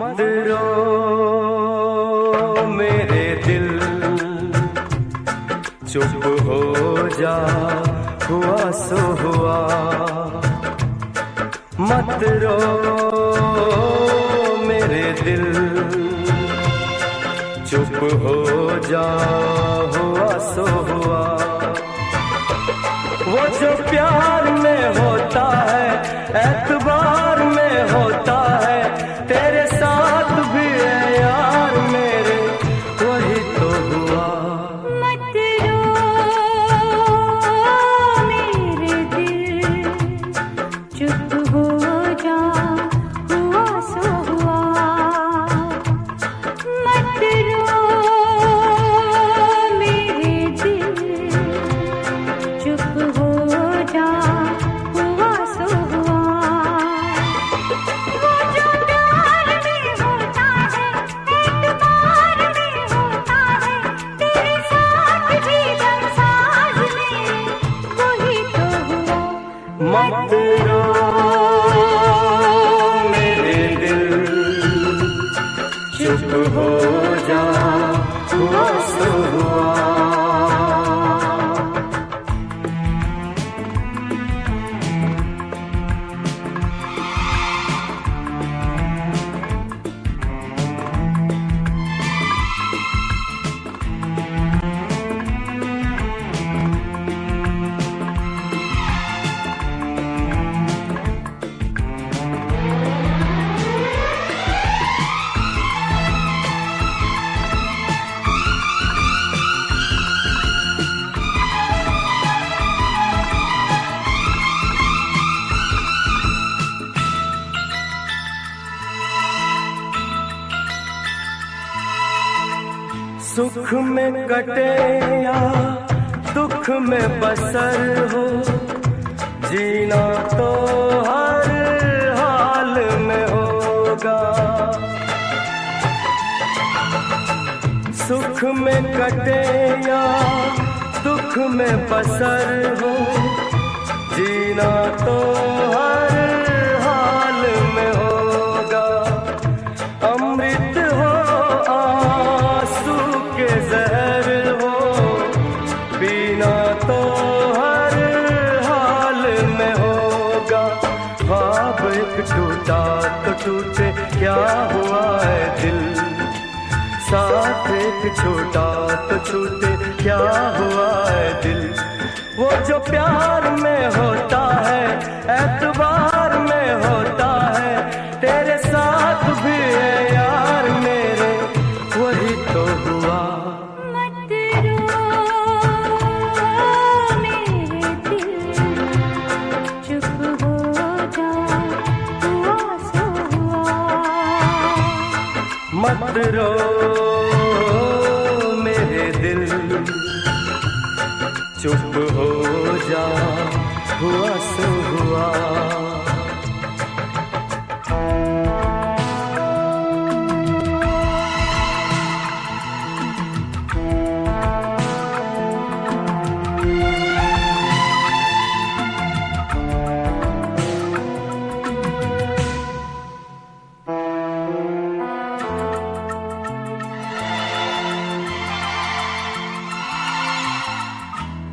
मत रो मेरे दिल, चुप हो जा, हुआ सो हुआ। मत रो मेरे दिल, चुप हो जा, हुआ सो हुआ। वो जो प्यार में होता है, एतबार में होता है, तेरे साथ भी है यार मेरे, वही तो हुआ। मत रो मेरे दिल, चुप हो जा, हुआ सो हुआ। मत रो मेरे दिल, चुप हो जा, हुआ सो हुआ। वो जो प्यार में होता है, एतबार में होता है, तेरे साथ भी दमसाज में, वही तो हुआ। मत रो मेरे दिल, चुप हो जा, हुआ सो हुआ। सुख में कटे या दुख में बसर हो, जीना तो हर हाल में होगा। सुख में कटे या दुख में बसर हो, जीना तो हर हाल में होगा। अमृत हो आंसू के जहर हो, पीना तो हर हाल में होगा। ख्वाब एक टूटा तो टूटे, क्या हुआ है दिल, साथ एक छूटा तो छूटे, क्या हुआ है दिल। वो जो प्यार में होता है, एतबार में होता है, तेरे साथ भी है यार मेरे, वही तो हुआ। मत रो मेरे दिल, चुप हो जा, हुआ सो हुआ। मत रो मेरे दिल, चुप हो जा, हुआ सो हुआ।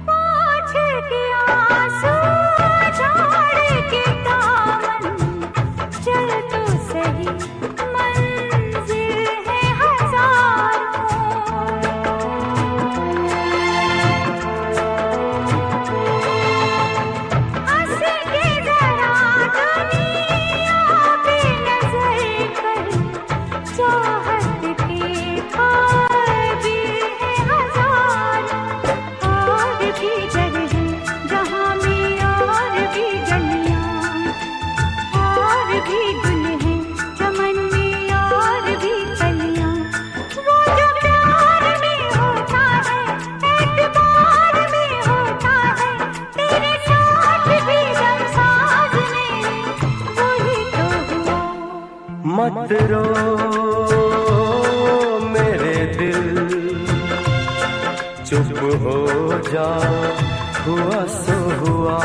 पोंछ के आंसू झाड़ के दामन, चल तो सही, मंजिल है हजारों। हंस के जरा दुनिया पे नजर कर, चाहत के काबिल है हजारों। और भी जगह जहाँ में और भी गलियाँ, और भी गुल हैं चमन में और भी कलियाँ। वो जो प्यार में होता है, एतबार में होता है, तेरे साथ भी दमसाज में, वही तो हुआ। मत रो मेरे दिल, चुप हो जा, हुआ सो हुआ।